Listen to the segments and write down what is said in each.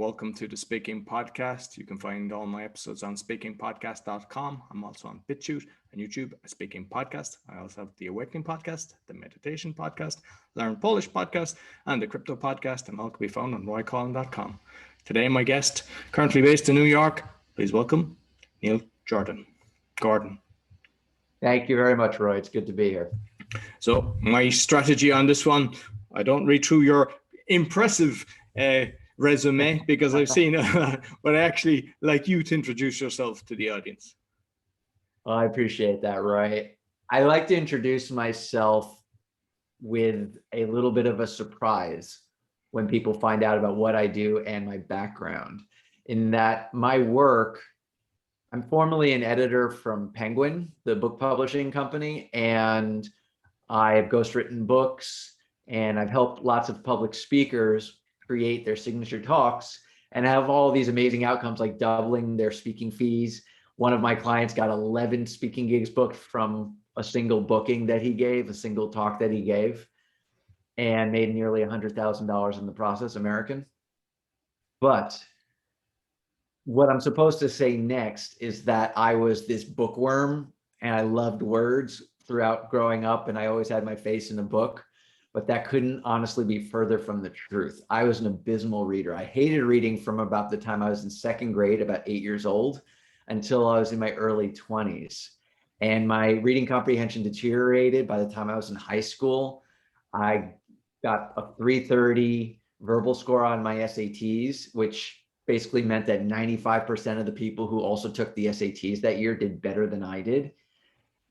welcome to the Speaking Podcast. You can find all my episodes on speakingpodcast.com. I'm also on BitChute and YouTube at Speaking Podcast. I also have the Awakening Podcast, the Meditation Podcast, Learn Polish Podcast, and the Crypto Podcast, and all can be found on roycollin.com. Today, my guest, currently based in New York, please welcome Neil Gordon. Thank you very much, Roy. It's good to be here. So my strategy on this one, I don't read through your impressive resume because I've seen, but I actually like you to introduce yourself to the audience. Well, I appreciate that, Roy. I like to introduce myself with a little bit of a surprise when people find out about what I do and my background. In that my work, I'm formerly an editor from Penguin, the book publishing company, and I've ghostwritten books, and I've helped lots of public speakers create their signature talks and have all these amazing outcomes like doubling their speaking fees. One of my clients got 11 speaking gigs booked from a single booking that he gave, a single talk that he gave, and made nearly $100,000 in the process, American. But what I'm supposed to say next is that I was this bookworm and I loved words throughout growing up, and I always had my face in a book, but that couldn't honestly be further from the truth. I was an abysmal reader. I hated reading from about the time I was in second grade, about 8 years old, until I was in my early 20s. And my reading comprehension deteriorated by the time I was in high school. I got a 330 verbal score on my SATs, which basically meant that 95% of the people who also took the SATs that year did better than I did.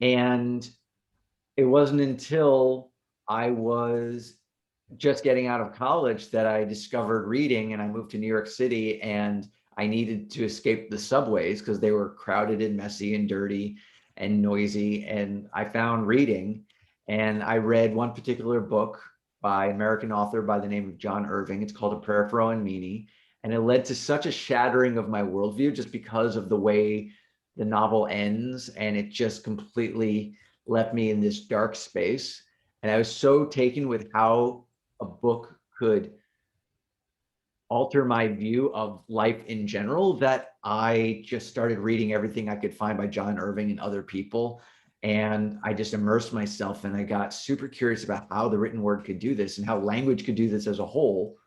And it wasn't until I was just getting out of college that I discovered reading, and I moved to New York City, and I needed to escape the subways because they were crowded and messy and dirty and noisy. And I found reading, and I read one particular book by an American author by the name of John Irving. It's called A Prayer for Owen Meany. And it led to such a shattering of my worldview just because of the way the novel ends. And it just completely left me in this dark space. And I was so taken with how a book could alter my view of life in general that I just started reading everything I could find by John Irving and other people. And I just immersed myself, and I got super curious about how the written word could do this and how language could do this as a whole.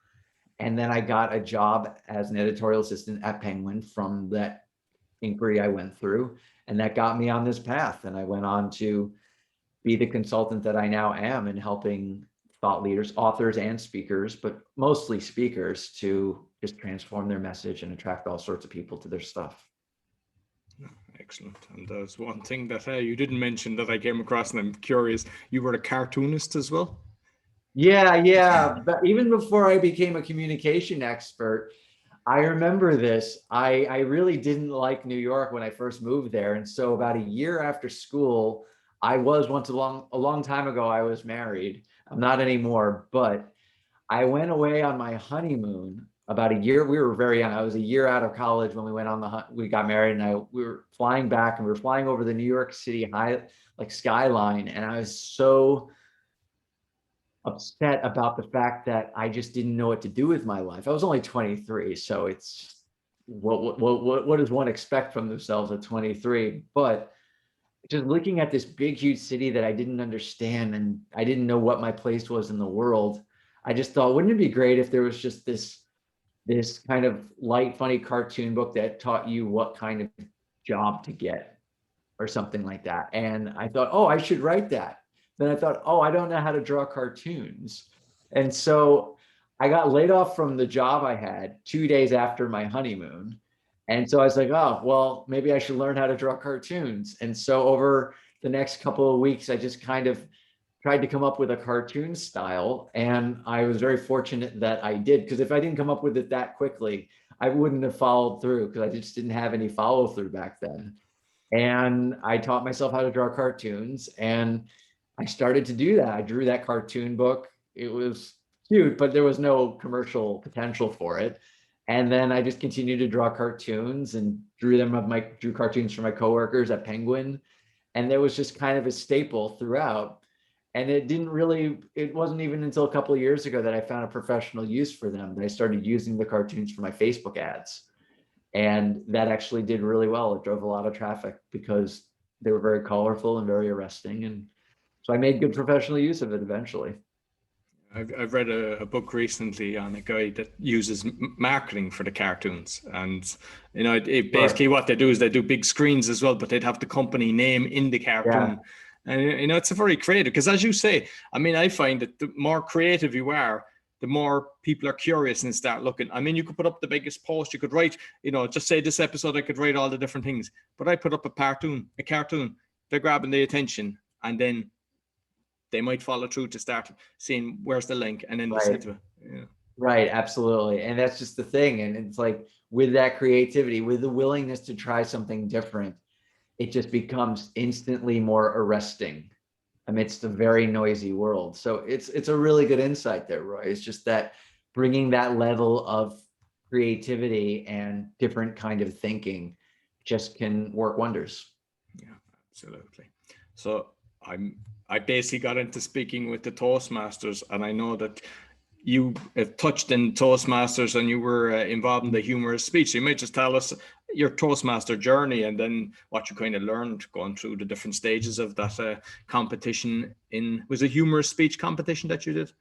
And then I got a job as an editorial assistant at Penguin from that inquiry I went through. And that got me on this path. And I went on to be the consultant that I now am in helping thought leaders, authors and speakers, but mostly speakers, to just transform their message and attract all sorts of people to their stuff. Excellent. And there's one thing that you didn't mention that I came across, and I'm curious, you were a cartoonist as well? Yeah. But even before I became a communication expert, I remember this. I really didn't like New York when I first moved there. And so about a year after school, I was a long time ago, I was married. I'm not anymore, but I went away on my honeymoon about a year. We were very young. I was a year out of college when we went on we got married, and we were flying back, and we were flying over the New York City skyline. And I was so upset about the fact that I just didn't know what to do with my life. I was only 23, so it's what does one expect from themselves at 23? But just looking at this big, huge city that I didn't understand, and I didn't know what my place was in the world, I just thought, wouldn't it be great if there was just this kind of light, funny cartoon book that taught you what kind of job to get or something like that. And I thought, oh, I should write that. Then I thought, oh, I don't know how to draw cartoons. And so I got laid off from the job I had 2 days after my honeymoon. And so I was like, oh, well, maybe I should learn how to draw cartoons. And so over the next couple of weeks, I just kind of tried to come up with a cartoon style. And I was very fortunate that I did, because if I didn't come up with it that quickly, I wouldn't have followed through, because I just didn't have any follow through back then. And I taught myself how to draw cartoons, and I started to do that. I drew that cartoon book. It was cute, but there was no commercial potential for it. And then I just continued to draw cartoons and drew cartoons for my coworkers at Penguin. And there was just kind of a staple throughout. And it wasn't even until a couple of years ago that I found a professional use for them, that I started using the cartoons for my Facebook ads. And that actually did really well. It drove a lot of traffic because they were very colorful and very arresting. And so I made good professional use of it eventually. I've read a book recently on a guy that uses marketing for the cartoons, and it basically what they do is they do big screens as well, but they'd have the company name in the cartoon. Yeah. And it's a very creative, because as you say, I mean, I find that the more creative you are, the more people are curious and start looking. I mean, you could put up the biggest post, you could write, just say this episode, I could write all the different things, but I put up a cartoon, they're grabbing the attention, and then they might follow through to start seeing where's the link, and then listen to it. Yeah. Right, absolutely. And that's just the thing. And it's like, with that creativity, with the willingness to try something different, it just becomes instantly more arresting amidst a very noisy world. So it's a really good insight there, Roy. It's just that bringing that level of creativity and different kind of thinking just can work wonders. Yeah, absolutely. So I basically got into speaking with the Toastmasters, and I know that you have touched in Toastmasters and you were involved in the humorous speech. So you might just tell us your Toastmaster journey and then what you kind of learned going through the different stages of that competition. Was it humorous speech competition that you did?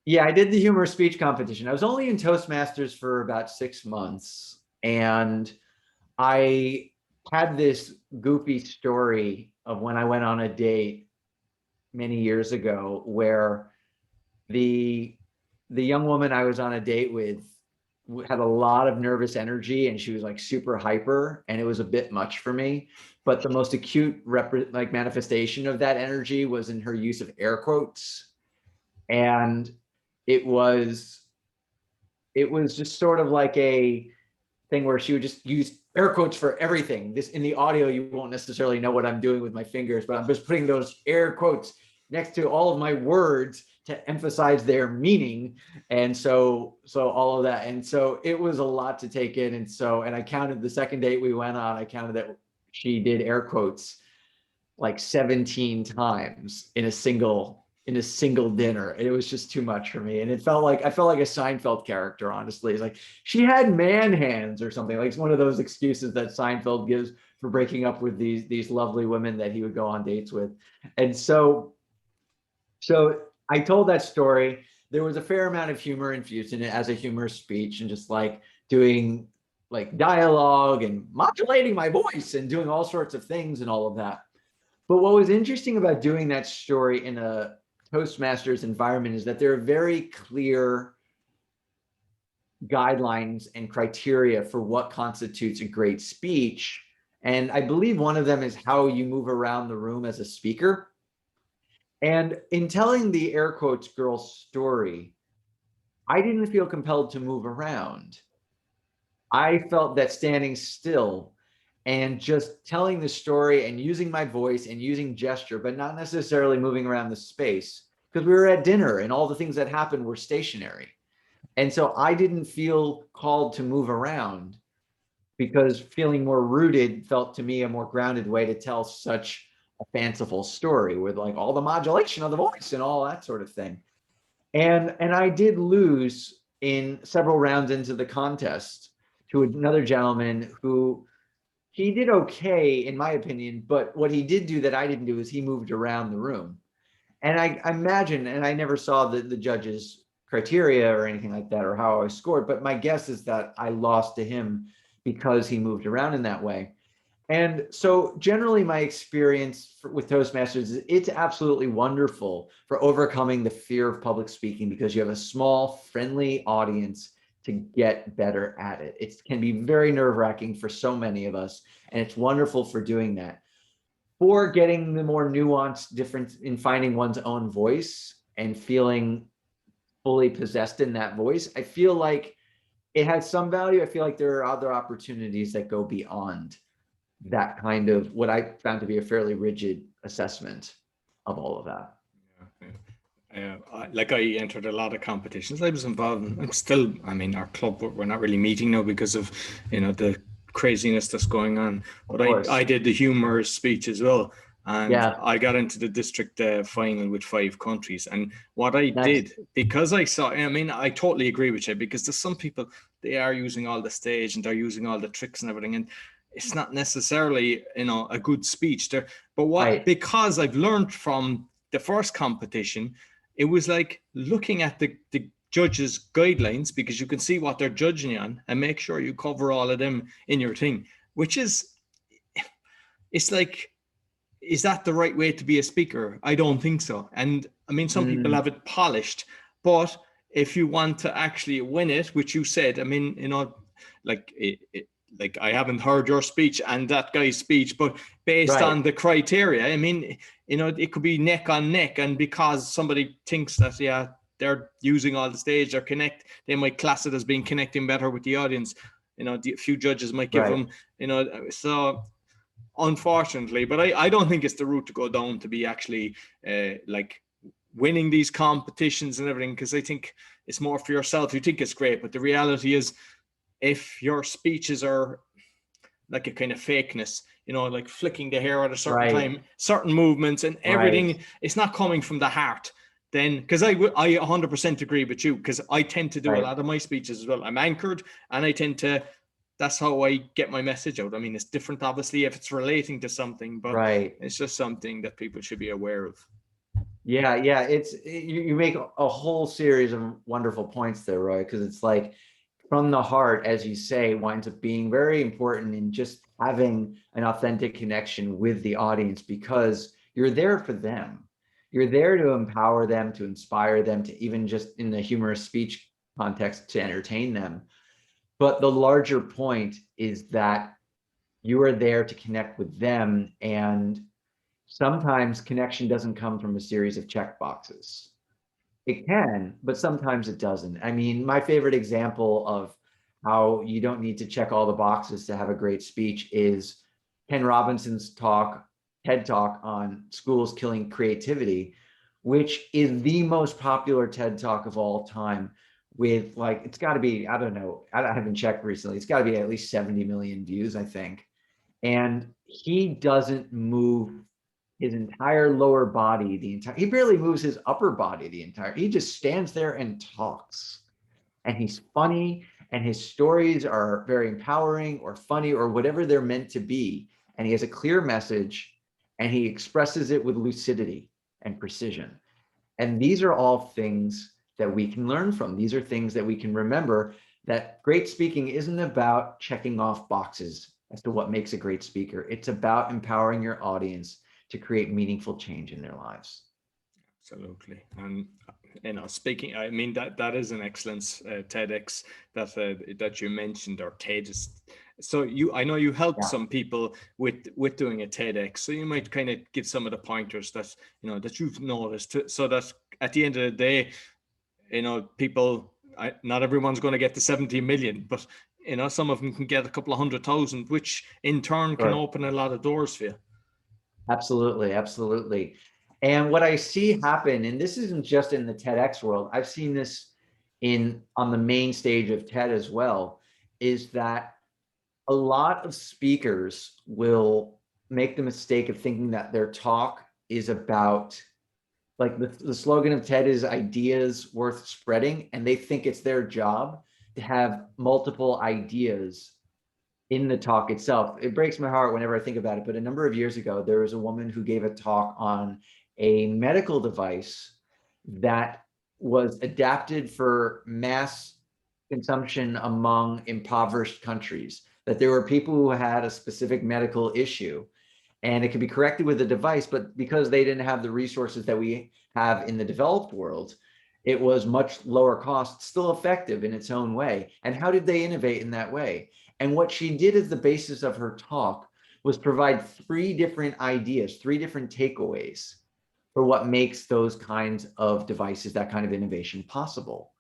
Yeah, I did the humorous speech competition. I was only in Toastmasters for about 6 months, and I had this goofy story of when I went on a date many years ago, where the young woman I was on a date with had a lot of nervous energy, and she was like super hyper, and it was a bit much for me. But the most acute manifestation of that energy was in her use of air quotes. And it was just sort of like a thing where she would just use air quotes for everything. This, in the audio, you won't necessarily know what I'm doing with my fingers, but I'm just putting those air quotes next to all of my words to emphasize their meaning. And so all of that. And so it was a lot to take in. And I counted the second date we went on, I counted that she did air quotes like 17 times in a single dinner. And it was just too much for me. And I felt like a Seinfeld character, honestly. It's like, she had man hands or something. Like, it's one of those excuses that Seinfeld gives for breaking up with these lovely women that he would go on dates with. And so I told that story. There was a fair amount of humor infused in it as a humorous speech, and just like doing like dialogue and modulating my voice and doing all sorts of things and all of that. But what was interesting about doing that story in a Toastmasters environment is that there are very clear guidelines and criteria for what constitutes a great speech. And I believe one of them is how you move around the room as a speaker. And in telling the air quotes girl story, I didn't feel compelled to move around. I felt that standing still and just telling the story and using my voice and using gesture, but not necessarily moving around the space, because we were at dinner and all the things that happened were stationary. And so I didn't feel called to move around, because feeling more rooted felt to me a more grounded way to tell such a fanciful story with like all the modulation of the voice and all that sort of thing. And I did lose in several rounds into the contest to another gentleman who, he did okay in my opinion, but what he did do that I didn't do is he moved around the room. And I imagine, and I never saw the judges' criteria or anything like that, or how I scored, but my guess is that I lost to him because he moved around in that way. And so generally my experience with Toastmasters is it's absolutely wonderful for overcoming the fear of public speaking, because you have a small, friendly audience to get better at it. It can be very nerve-wracking for so many of us, and it's wonderful for doing that. For getting the more nuanced difference in finding one's own voice and feeling fully possessed in that voice, I feel like it has some value. I feel like there are other opportunities that go beyond that kind of what I found to be a fairly rigid assessment of all of that. Like, I entered a lot of competitions. I was involved in, I'm still, I mean, our club, we're not really meeting now because of, the craziness that's going on. But I did the humorous speech as well. And Yeah, I got into the district final with 5 countries. And what I nice. did, because I saw, I mean, I totally agree with you, because there's some people, they are using all the stage and they're using all the tricks and everything. And it's not necessarily, a good speech there. But Right, because I've learned from the first competition, it was like looking at the judges' guidelines, because you can see what they're judging you on and make sure you cover all of them in your thing, which is, it's like, is that the right way to be a speaker? I don't think so. And I mean, some people mm, have it polished, but if you want to actually win it, which you said, I mean, like like I haven't heard your speech and that guy's speech, but based right, on the criteria, I mean, it could be neck on neck, and because somebody thinks that, yeah, they're using all the stage, they might class it as being connecting better with the audience. A few judges might give right. them, so unfortunately, but I don't think it's the route to go down, to be actually like winning these competitions and everything, because I think it's more for yourself. You think it's great, but the reality is, if your speeches are like a kind of fakeness, like flicking the hair at a certain Right, time, certain movements and right, everything, it's not coming from the heart. Then, because I 100% agree with you, because I tend to do a right. lot of my speeches as well. I'm anchored, and I tend to, that's how I get my message out. I mean, it's different, obviously, if it's relating to something, but Right. it's just something that people should be aware of. Yeah, yeah. You make a whole series of wonderful points there, Roy, because it's like from the heart, as you say, winds up being very important in just having an authentic connection with the audience, because you're there for them. You're there to empower them, to inspire them, to even just in the humorous speech context, to entertain them. But the larger point is that you are there to connect with them, and sometimes connection doesn't come from a series of check boxes. It can, but sometimes it doesn't. I mean, my favorite example of how you don't need to check all the boxes to have a great speech is Ken Robinson's TED talk on schools killing creativity, which is the most popular TED talk of all time. With like, it's got to be, I don't know, I haven't checked recently. It's got to be at least 70 million views, I think. And he doesn't move his entire lower body, he barely moves his upper body he just stands there and talks. And he's funny, and his stories are very empowering or funny or whatever they're meant to be. And he has a clear message, and he expresses it with lucidity and precision. And these are all things that we can learn from. These are things that we can remember, that great speaking isn't about checking off boxes as to what makes a great speaker. It's about empowering your audience to create meaningful change in their lives. Absolutely. And speaking, I mean, that is an excellent TEDx that you mentioned, or TED. So I know you helped Yeah. some people with doing a TEDx. So you might kind of give some of the pointers that that you've noticed, so that at the end of the day, people, not everyone's going to get to 70 million, but some of them can get a couple of 100,000, which in turn can Sure. open a lot of doors for you. Absolutely, absolutely. And what I see happen, and this isn't just in the TEDx world, I've seen this on the main stage of TED as well, is that a lot of speakers will make the mistake of thinking that their talk is about, like the slogan of TED is ideas worth spreading, and they think it's their job to have multiple ideas in the talk itself. It breaks my heart whenever I think about it, but a number of years ago, there was a woman who gave a talk on a medical device that was adapted for mass consumption among impoverished countries, that there were people who had a specific medical issue and it could be corrected with a device, but because they didn't have the resources that we have in the developed world, it was much lower cost, still effective in its own way. And how did they innovate in that way? And what she did as the basis of her talk was provide 3 different ideas, 3 different takeaways for what makes those kinds of devices, that kind of innovation possible.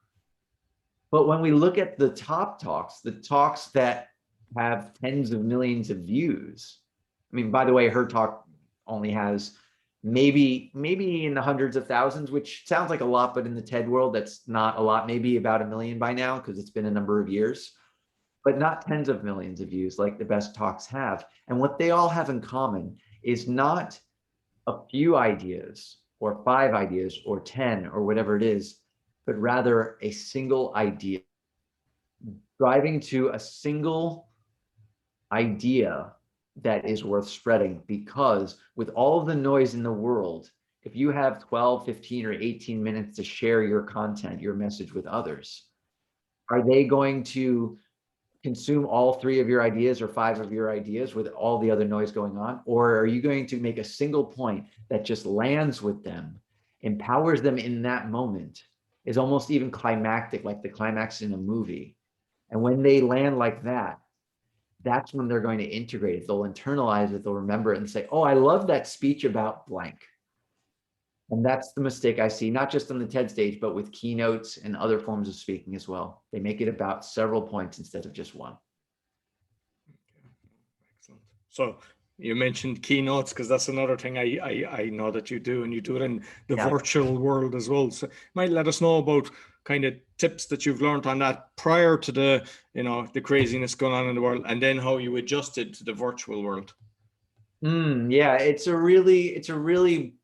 But when we look at the top talks, the talks that have tens of millions of views, I mean, by the way, her talk only has maybe in the hundreds of thousands, which sounds like a lot, but in the TED world, that's not a lot, maybe about 1 million by now, because it's been a number of years, but not tens of millions of views like the best talks have. And what they all have in common is not a few ideas or 5 ideas or 10 or whatever it is, but rather a single idea, driving to a single idea that is worth spreading. Because with all of the noise in the world, if you have 12, 15, or 18 minutes to share your content, your message with others, are they going to consume all 3 of your ideas or 5 of your ideas with all the other noise going on? Or are you going to make a single point that just lands with them, empowers them in that moment, is almost even climactic, like the climax in a movie? And when they land like that, that's when they're going to integrate it. They'll internalize it, they'll remember it and say, oh, I love that speech about blank. And that's the mistake I see, not just on the TED stage, but with keynotes and other forms of speaking as well. They make it about several points instead of just one. Excellent. So you mentioned keynotes, because that's another thing I know that you do, and you do it in the virtual world as well. So you might let us know about kind of tips that you've learned on that prior to the, the craziness going on in the world, and then how you adjusted to the virtual world. Yeah, it's a really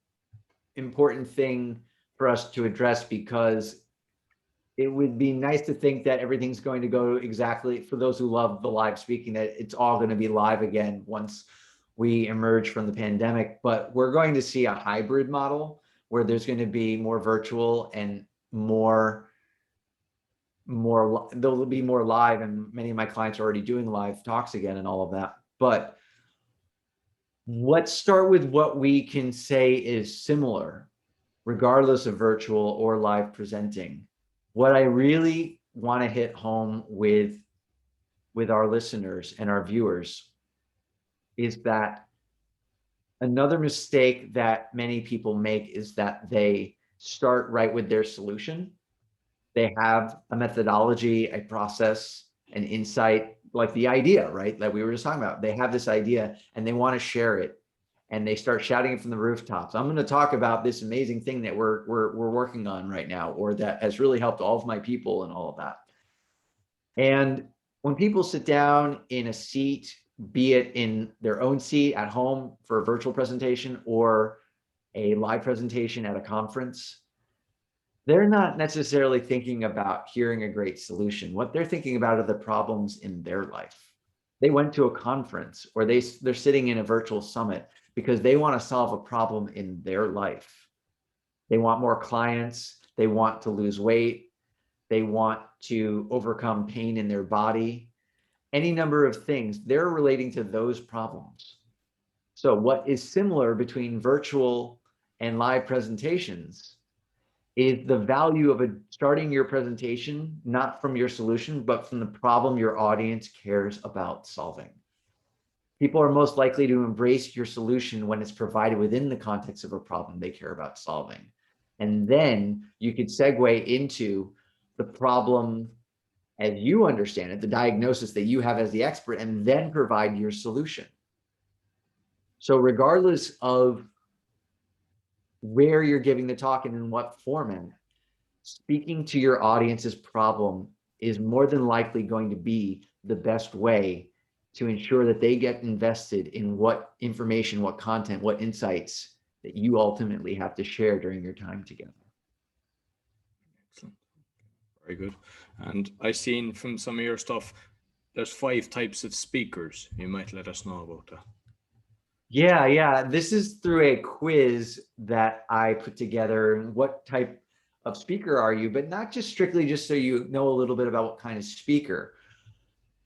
important thing for us to address, because it would be nice to think that everything's going to go exactly, for those who love the live speaking, that it's all going to be live again once we emerge from the pandemic. But we're going to see a hybrid model where there's going to be more virtual and there'll be more live, and many of my clients are already doing live talks again and all of that. But let's start with what we can say is similar, regardless of virtual or live presenting. What I really want to hit home with our listeners and our viewers is that another mistake that many people make is that they start right with their solution. They have a methodology, a process, an insight, like the idea, right, that we were just talking about. They have this idea and they want to share it, and they start shouting it from the rooftops. I'm going to talk about this amazing thing that we're working on right now, or that has really helped all of my people and all of that. And when people sit down in a seat, be it in their own seat at home for a virtual presentation or a live presentation at a conference, they're not necessarily thinking about hearing a great solution. What they're thinking about are the problems in their life. They went to a conference, or they're sitting in a virtual summit because they want to solve a problem in their life. They want more clients. They want to lose weight. They want to overcome pain in their body. Any number of things. They're relating to those problems. So what is similar between virtual and live presentations is the value of starting your presentation, not from your solution, but from the problem your audience cares about solving. People are most likely to embrace your solution when it's provided within the context of a problem they care about solving. And then you could segue into the problem as you understand it, the diagnosis that you have as the expert, and then provide your solution. So regardless of where you're giving the talk and in what format, speaking to your audience's problem is more than likely going to be the best way to ensure that they get invested in what information, what content, what insights that you ultimately have to share during your time together. Excellent. Very good. And I've seen from some of your stuff, there's 5 types of speakers. You might let us know about that. Yeah. This is through a quiz that I put together. What type of speaker are you? But not just strictly just so you know a little bit about what kind of speaker.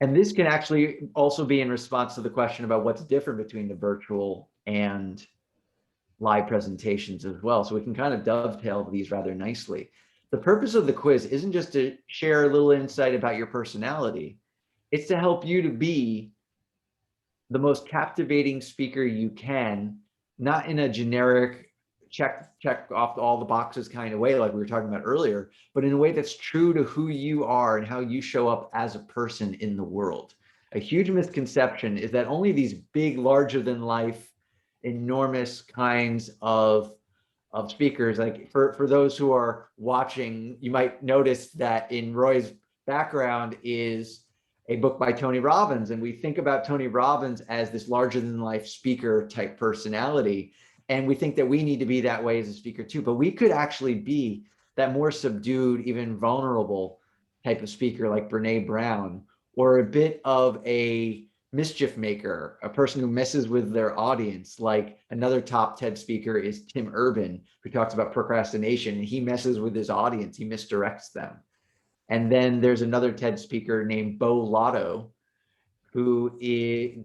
And this can actually also be in response to the question about what's different between the virtual and live presentations as well. So we can kind of dovetail these rather nicely. The purpose of the quiz isn't just to share a little insight about your personality. It's to help you to be the most captivating speaker you can, not in a generic check off all the boxes kind of way like we were talking about earlier, but in a way that's true to who you are and how you show up as a person in the world. A huge misconception is that only these big, larger than life, enormous kinds of speakers, like for those who are watching, you might notice that in Roy's background is a book by Tony Robbins. And we think about Tony Robbins as this larger than life speaker type personality. And we think that we need to be that way as a speaker too, but we could actually be that more subdued, even vulnerable type of speaker like Brene Brown, or a bit of a mischief maker, a person who messes with their audience. Like another top TED speaker is Tim Urban, who talks about procrastination, and he messes with his audience, he misdirects them. And then there's another TED speaker named Bo Lotto, who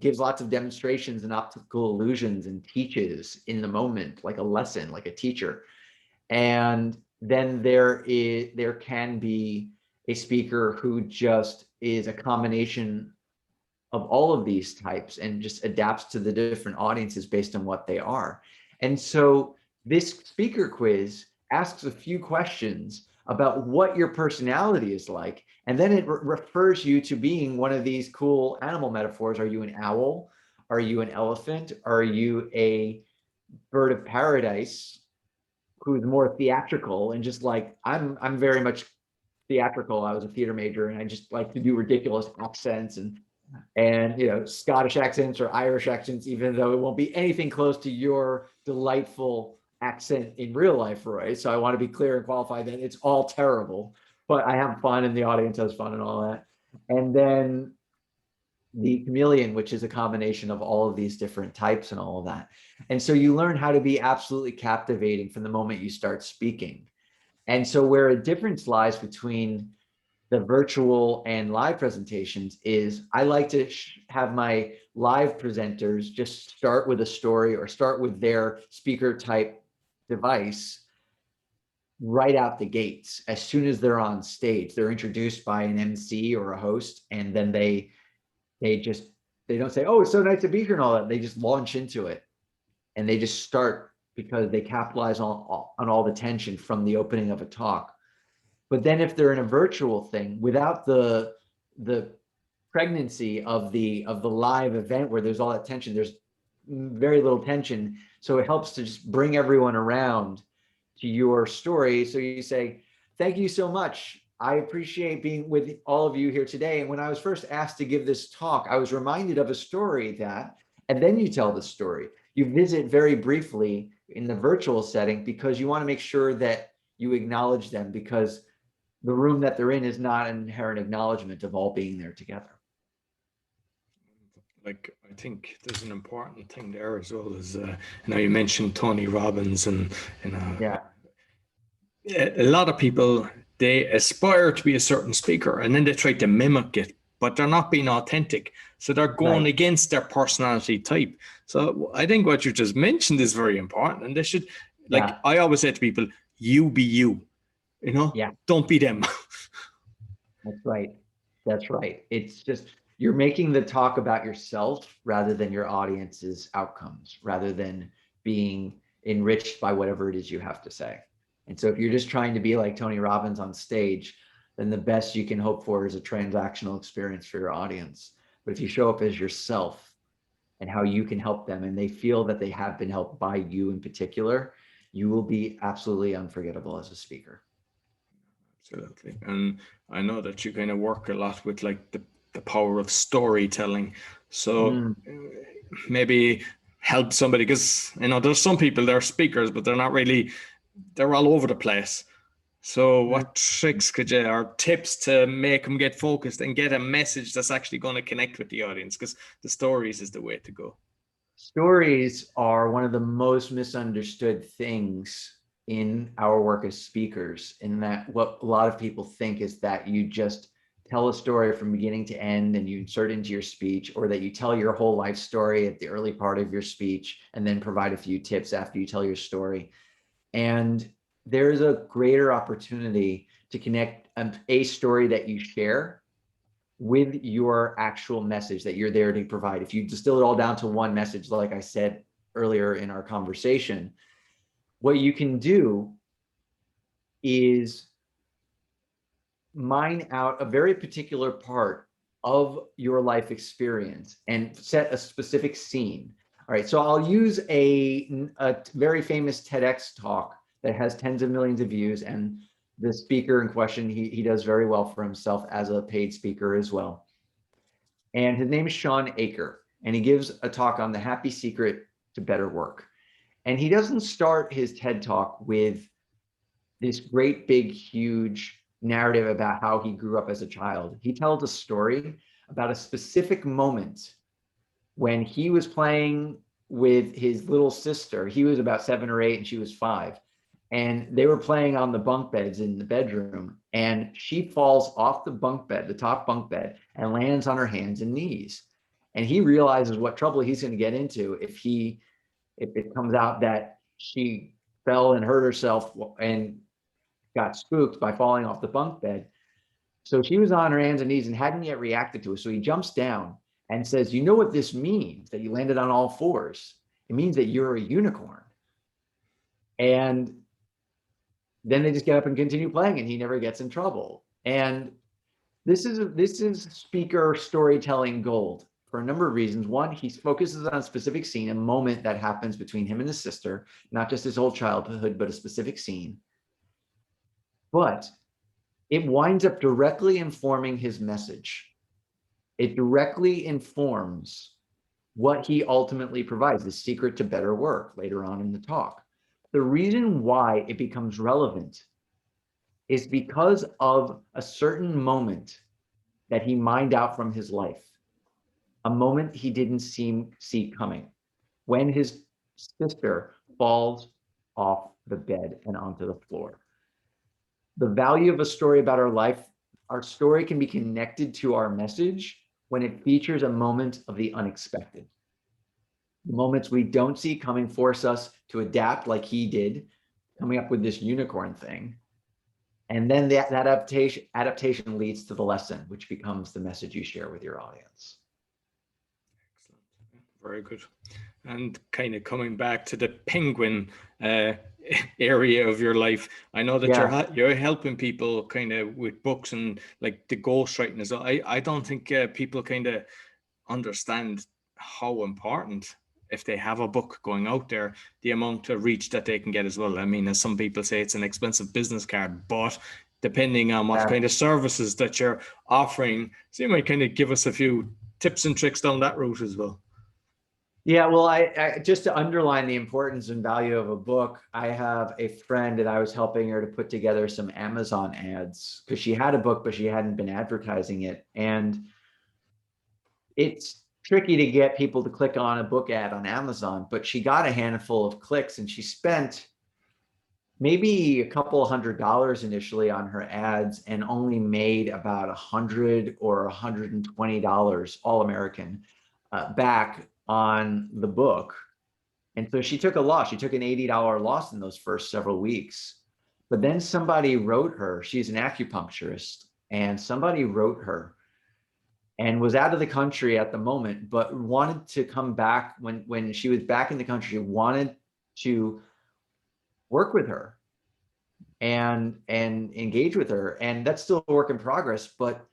gives lots of demonstrations and optical illusions and teaches in the moment, like a lesson, like a teacher. And then there can be a speaker who just is a combination of all of these types and just adapts to the different audiences based on what they are. And so this speaker quiz asks a few questions about what your personality is like. And then it refers you to being one of these cool animal metaphors. Are you an owl? Are you an elephant? Are you a bird of paradise who's more theatrical and just like, I'm very much theatrical. I was a theater major and I just like to do ridiculous accents and Scottish accents or Irish accents, even though it won't be anything close to your delightful accent in real life, Roy. So I want to be clear and qualify that it's all terrible, but I have fun and the audience has fun and all that. And then the chameleon, which is a combination of all of these different types and all of that. And so you learn how to be absolutely captivating from the moment you start speaking. And so where a difference lies between the virtual and live presentations is I like to have my live presenters just start with a story or start with their speaker type device right out the gates. As soon as they're on stage, they're introduced by an MC or a host, and then they don't say, oh, it's so nice to be here and all that. They just launch into it and they just start because they capitalize on all the tension from the opening of a talk. But then if they're in a virtual thing without the pregnancy of the live event where there's all that tension, there's very little tension. So it helps to just bring everyone around to your story. So you say, thank you so much. I appreciate being with all of you here today. And when I was first asked to give this talk, I was reminded of a story and then you tell the story. You visit very briefly in the virtual setting because you want to make sure that you acknowledge them, because the room that they're in is not an inherent acknowledgement of all being there together. Like, I think there's an important thing there as well as, you mentioned Tony Robbins and, Yeah. A lot of people, they aspire to be a certain speaker and then they try to mimic it, but they're not being authentic. So they're going against their personality type. So I think what you just mentioned is very important. And they should, I always say to people, you be you, don't be them. That's right. That's right. It's just, you're making the talk about yourself rather than your audience's outcomes, rather than being enriched by whatever it is you have to say. And so if you're just trying to be like Tony Robbins on stage, then the best you can hope for is a transactional experience for your audience. But if you show up as yourself and how you can help them, and they feel that they have been helped by you in particular, you will be absolutely unforgettable as a speaker. Absolutely. And I know that you kind of work a lot with like the power of storytelling. So maybe help somebody, because there's some people, they're speakers, but they're all over the place. So what tricks or tips to make them get focused and get a message that's actually going to connect with the audience? Because the stories is the way to go. Stories are one of the most misunderstood things in our work as speakers, in that what a lot of people think is that you just tell a story from beginning to end and you insert into your speech, or that you tell your whole life story at the early part of your speech and then provide a few tips after you tell your story. And there's a greater opportunity to connect a story that you share with your actual message that you're there to provide. If you distill it all down to one message, like I said earlier in our conversation, what you can do is mine out a very particular part of your life experience and set a specific scene. All right, so I'll use a very famous TEDx talk that has tens of millions of views, and the speaker in question, he does very well for himself as a paid speaker as well. And his name is Sean Aker, and he gives a talk on the happy secret to better work. And he doesn't start his TED Talk with this great, big, huge narrative about how he grew up as a child. He tells a story about a specific moment when he was playing with his little sister. He was about 7 or 8 and she was 5. And they were playing on the bunk beds in the bedroom. And she falls off the bunk bed, the top bunk bed, and lands on her hands and knees. And he realizes what trouble he's going to get into if it comes out that she fell and hurt herself and got spooked by falling off the bunk bed. So she was on her hands and knees and hadn't yet reacted to it. So he jumps down and says, you know what this means, that you landed on all fours? It means that you're a unicorn. And then they just get up and continue playing and he never gets in trouble. And this is speaker storytelling gold for a number of reasons. One, he focuses on a specific scene, a moment that happens between him and his sister, not just his whole childhood, but a specific scene. But it winds up directly informing his message. It directly informs what he ultimately provides, the secret to better work later on in the talk. The reason why it becomes relevant is because of a certain moment that he mined out from his life, a moment he didn't see coming, when his sister falls off the bed and onto the floor. The value of a story about our story can be connected to our message when it features a moment of the unexpected. The moments we don't see coming force us to adapt like he did, coming up with this unicorn thing. And then that adaptation leads to the lesson, which becomes the message you share with your audience. Excellent. Very good. And kind of coming back to the penguin area of your life, I know that you're helping people kind of with books and like the ghostwriting as well. I don't think people kind of understand how important, if they have a book going out there, the amount of reach that they can get as well. I mean, as some people say, it's an expensive business card, but depending on what kind of services that you're offering, so you might kind of give us a few tips and tricks down that route as well. Yeah, well, I just to underline the importance and value of a book, I have a friend and I was helping her to put together some Amazon ads because she had a book, but she hadn't been advertising it. And it's tricky to get people to click on a book ad on Amazon, but she got a handful of clicks and she spent maybe a couple $100 initially on her ads and only made about $100 or $120 all American back on the book. And so she took a loss. She took an $80 loss in those first several weeks. But then somebody wrote her, she's an acupuncturist, and somebody wrote her and was out of the country at the moment, but wanted to come back when she was back in the country, wanted to work with her and engage with her. And that's still a work in progress, but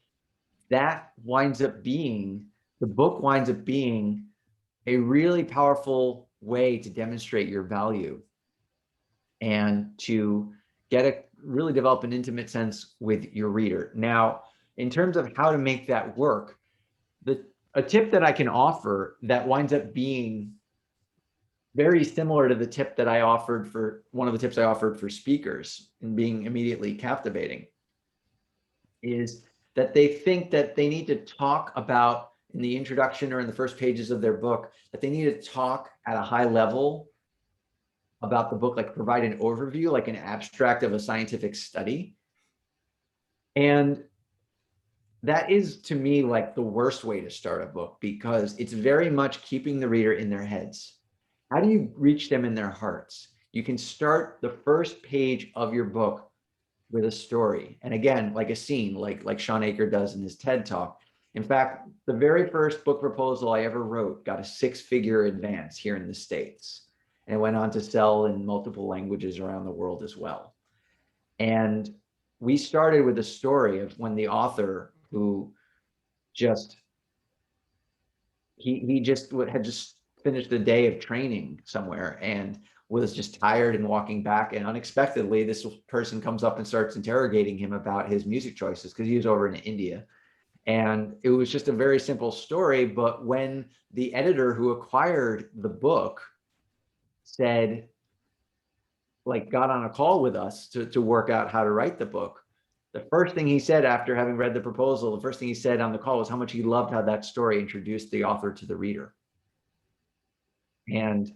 that winds up being, the book winds up being a really powerful way to demonstrate your value and to really develop an intimate sense with your reader. Now, in terms of how to make that work, a tip that I can offer that winds up being very similar to the tip that I offered for one of the tips I offered for speakers and being immediately captivating is that they think that they need to talk about in the introduction or in the first pages of their book, that they need to talk at a high level about the book, like provide an overview, like an abstract of a scientific study. And that is, to me, like the worst way to start a book because it's very much keeping the reader in their heads. How do you reach them in their hearts? You can start the first page of your book with a story. And again, like a scene, like Sean Aker does in his TED Talk. In fact, the very first book proposal I ever wrote got a 6-figure advance here in the States. And it went on to sell in multiple languages around the world as well. And we started with a story of when the author, who just, he had just finished a day of training somewhere and was just tired and walking back. And unexpectedly, this person comes up and starts interrogating him about his music choices because he was over in India. And it was just a very simple story. But when the editor who acquired the book said, like, got on a call with us to work out how to write the book, the first thing he said after having read the proposal, the first thing he said on the call was how much he loved how that story introduced the author to the reader. And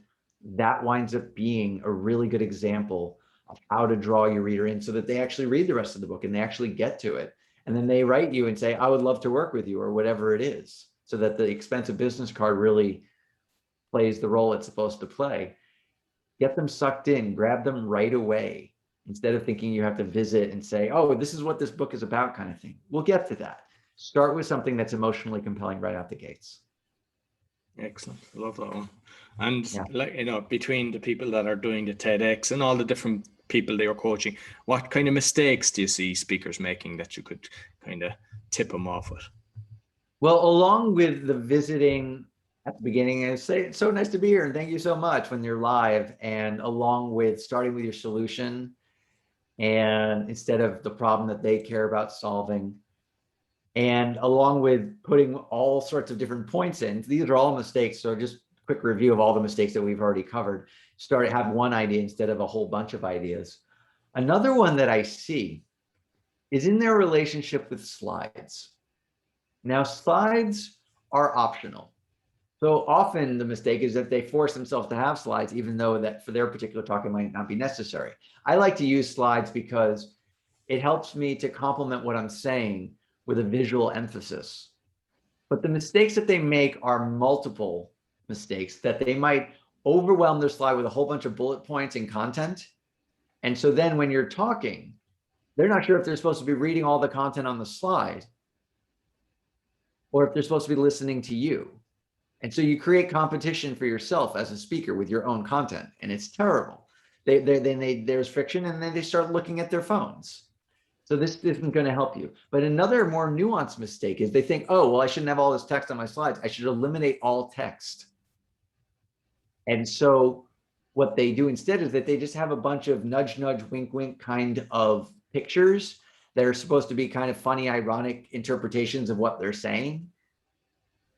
that winds up being a really good example of how to draw your reader in so that they actually read the rest of the book and they actually get to it. And then they write you and say, I would love to work with you, or whatever it is, so that the expensive business card really plays the role it's supposed to play. Get them sucked in, grab them right away, instead of thinking you have to visit and say, oh, this is what this book is about, kind of thing. We'll get to that. Start with something that's emotionally compelling right out the gates. Excellent. I love that one. And Yeah. like, you know, between the people that are doing the TEDx and all the different people they are coaching, what kind of mistakes do you see speakers making that you could kind of tip them off with? Well, along with the visiting at the beginning and say, it's so nice to be here and thank you so much when you're live, and along with starting with your solution and instead of the problem that they care about solving, and along with putting all sorts of different points in. These are all mistakes. So just a quick review of all the mistakes that we've already covered. Have one idea instead of a whole bunch of ideas. Another one that I see is in their relationship with slides. Now, slides are optional. So often the mistake is that they force themselves to have slides, even though that for their particular talk, it might not be necessary. I like to use slides because it helps me to complement what I'm saying with a visual emphasis. But the mistakes that they make are multiple mistakes, that they might overwhelm their slide with a whole bunch of bullet points and content. And so then when you're talking, they're not sure if they're supposed to be reading all the content on the slide or if they're supposed to be listening to you. And so you create competition for yourself as a speaker with your own content, and it's terrible. There's friction, and then they start looking at their phones. So this isn't going to help you. But another more nuanced mistake is they think, oh, well, I shouldn't have all this text on my slides. I should eliminate all text. And so what they do instead is that they just have a bunch of nudge, nudge, wink, wink kind of pictures that are supposed to be kind of funny, ironic interpretations of what they're saying.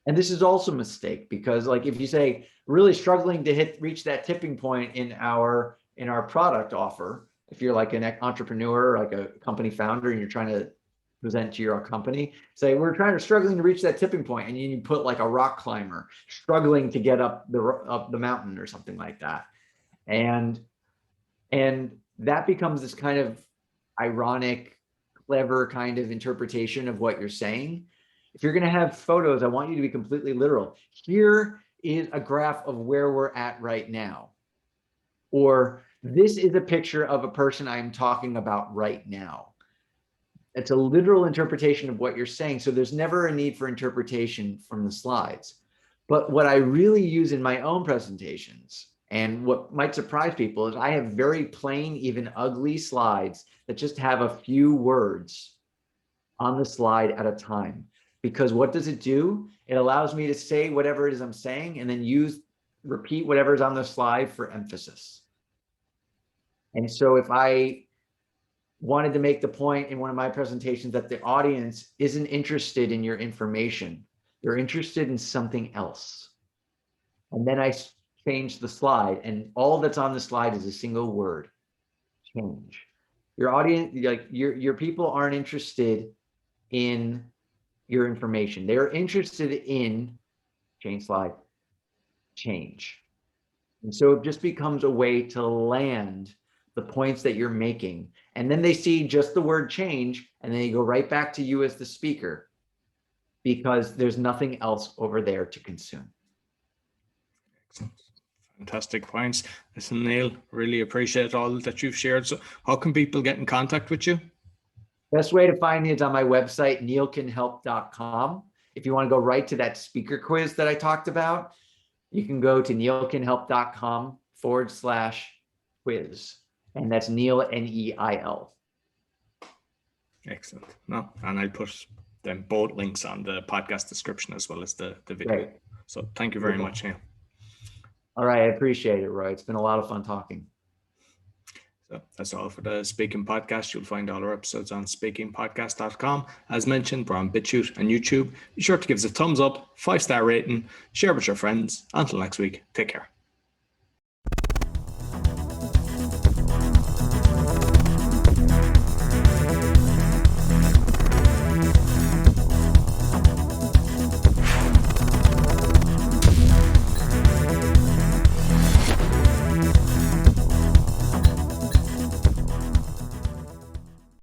And this is also a mistake, because like if you say really struggling to reach that tipping point in our product offer, if you're like an entrepreneur, like a company founder, and you're trying to present to your company, say we're struggling to reach that tipping point, and you put like a rock climber struggling to get up the mountain or something like that, and that becomes this kind of ironic, clever kind of interpretation of what you're saying. If you're going to have photos, I want you to be completely literal. Here is a graph of where we're at right now. Or this is a picture of a person I'm talking about right now. It's a literal interpretation of what you're saying. So there's never a need for interpretation from the slides. But what I really use in my own presentations, and what might surprise people, is I have very plain, even ugly slides that just have a few words on the slide at a time. Because what does it do? It allows me to say whatever it is I'm saying and then repeat whatever is on the slide for emphasis. And so if I wanted to make the point in one of my presentations that the audience isn't interested in your information, they're interested in something else. And then I change the slide, and all that's on the slide is a single word: change. Your audience, like your people aren't interested in your information. They're interested in, change slide, change. And so it just becomes a way to land the points that you're making. And then they see just the word change, and then they go right back to you as the speaker, because there's nothing else over there to consume. Excellent. Fantastic points. Listen, Neil, really appreciate all that you've shared. So how can people get in contact with you? Best way to find me is on my website, neilcanhelp.com. If you want to go right to that speaker quiz that I talked about, you can go to neilcanhelp.com/quiz. And that's Neil, N-E-I-L. Excellent. No, and I'll put them both links on the podcast description as well as the video. Great. So thank you very much, Neil. All right. I appreciate it, Roy. It's been a lot of fun talking. So that's all for the Speaking Podcast. You'll find all our episodes on speakingpodcast.com. As mentioned, we're on BitChute and YouTube. Be sure to give us a thumbs up, 5-star rating, share with your friends. Until next week, take care.